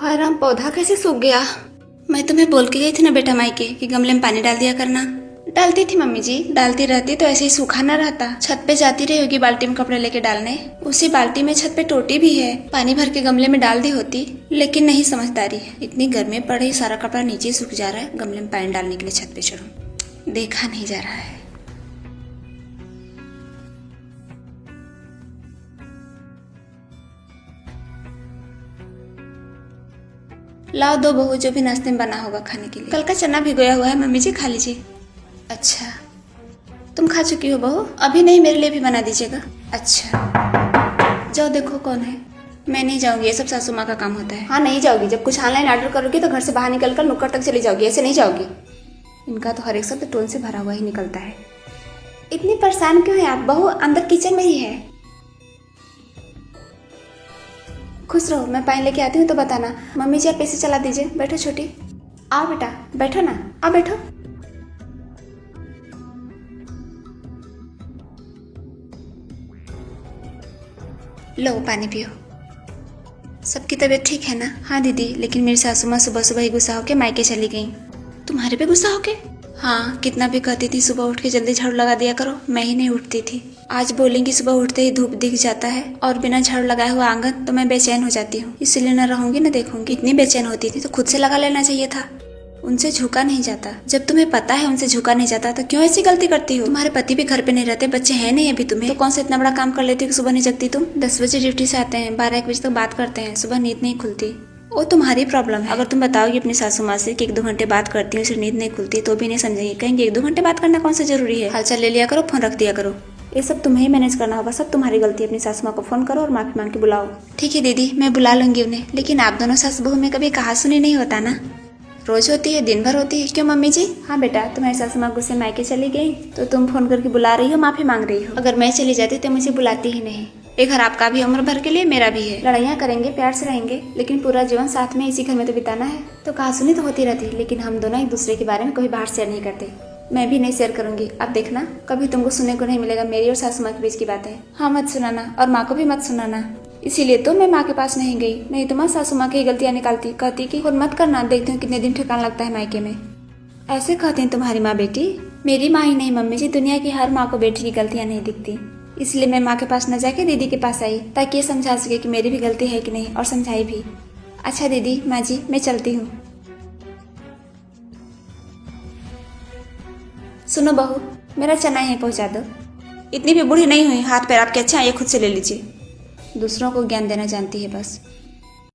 हाय राम, पौधा कैसे सूख गया। मैं तुम्हें बोल के गई थी ना बेटा मायके कि गमले में पानी डाल दिया करना। डालती थी मम्मी जी, डालती रहती तो ऐसे ही सूखा न रहता। छत पे जाती रही होगी बाल्टी में कपड़े लेके डालने, उसी बाल्टी में छत पे टोटी भी है, पानी भर के गमले में डाल दी होती। लेकिन नहीं समझदारी, इतनी गर्मी पड़ी सारा कपड़ा नीचे सूख जा रहा है, गमले में पानी डालने के लिए छत पे चढ़ूं, देखा नहीं जा रहा है। लाओ दो बहू, जो भी नाश्ते में बना होगा खाने के लिए। कल का चना भिगोया हुआ है मम्मी जी, खा लीजिए। अच्छा, तुम खा चुकी हो बहू? अभी नहीं, मेरे लिए भी बना दीजिएगा। अच्छा, जाओ देखो कौन है। मैं नहीं जाऊंगी, ये सब सासू माँ का काम होता है। हाँ नहीं जाओगी, जब कुछ ऑनलाइन ऑर्डर करोगी तो घर से बाहर निकल कर नुक्कड़ तक चली जाओगी, ऐसे नहीं जाओगी। इनका तो हर एक शब्द टोन से भरा हुआ ही निकलता है। इतनी परेशान क्यों है आप बहू? अंदर किचन में ही है। खुश रहो, मैं पानी लेके आती हूँ तो बताना। मम्मी जी आप पैसे चला दीजिए। बैठो छोटी, आओ बेटा बैठो ना, आओ बैठो। लो पानी पियो। सबकी तबीयत ठीक है ना? हाँ दीदी, लेकिन मेरी सासू माँ सुबह सुबह ही गुस्सा होके मायके चली गई। तुम्हारे पे गुस्सा होके? हाँ, कितना भी कहती थी सुबह उठ के जल्दी झाड़ू लगा दिया करो, मैं ही नहीं उठती थी। आज बोलेंगी सुबह उठते ही धूप दिख जाता है और बिना झाड़ू लगाए हुआ आंगन, तो मैं बेचैन हो जाती हूँ, इसलिए न रहूंगी न देखूंगी। इतनी बेचैन होती थी तो खुद से लगा लेना चाहिए था। उनसे झुका नहीं जाता। जब तुम्हें पता है उनसे झुका नहीं जाता तो क्यों ऐसी गलती करती हो? तुम्हारे पति भी घर पे नहीं रहते, बच्चे हैं नहीं अभी तुम्हें, तो कौन सा इतना बड़ा काम कर लेती हो कि सुबह नहीं जगती तुम? 10 बजे ड्यूटी से आते हैं, 12-1 बजे तक बात करते हैं, सुबह नींद नहीं खुलती। वो तुम्हारी प्रॉब्लम है। अगर तुम बताओगी अपनी सासू माँ से कि 1-2 घंटे बात करती हूँ, सिर्फ नींद नहीं खुलती, तो भी नहीं समझेंगे, कहेंगे 1-2 घंटे बात करना कौन सा जरूरी है। हालचाल ले लिया करो, फोन रख दिया करो। ये सब तुम्हें ही मैनेज करना होगा, सब तुम्हारी गलती है। अपनी सासू माँ को फोन करो और माफी मांग के बुलाओ। ठीक है दीदी, मैं बुला लूंगी उन्हें, लेकिन आप दोनों सास बहू में कभी कहा सुनी नहीं होता ना? रोज होती है, दिन भर होती है। क्यों मम्मी जी? हाँ बेटा, तुम्हारी सासू माँ गुस्से मायके चली गई तो तुम फोन करके बुला रही हो, माफी मांग रही हो। अगर मैं चली जाती तो मुझे बुलाती ही नहीं। ये घर आपका भी, उम्र भर के लिए मेरा भी है। लड़ाइयाँ करेंगे, प्यार से रहेंगे, लेकिन पूरा जीवन साथ में इसी घर में तो बिताना है। तो कहा सुनी तो होती रहती, लेकिन हम दोनों एक दूसरे के बारे में कभी बाहर शेयर नहीं करते। मैं भी नहीं शेयर करूंगी, अब देखना कभी तुमको सुनने को नहीं मिलेगा मेरी और सासू माँ के बीच की बातें। हाँ मत सुनाना, और माँ को भी मत सुनाना। इसीलिए तो मैं माँ के पास नहीं गई, नहीं तो माँ सासू माँ की गलतियाँ निकालती, कहती कि खुद मत करना, देखती हूँ कितने दिन ठिकाना लगता है मायके में। ऐसे कहती हैं तुम्हारी माँ बेटी? मेरी माँ ही नहीं मम्मी जी, दुनिया की हर माँ को बेटी की गलतियाँ नहीं दिखती। इसलिए मैं माँ के पास न जाके दीदी के पास आई, ताकि ये समझा सके कि मेरी भी गलती है कि नहीं, और समझाई भी। अच्छा दीदी, माँ जी मैं चलती हूँ। सुनो बहू, मेरा चना यहीं पहुँचा दो। इतनी भी बूढ़ी नहीं हुई, हाथ पैर आपके अच्छे हैं, ये खुद से ले लीजिए। दूसरों को ज्ञान देना जानती है बस।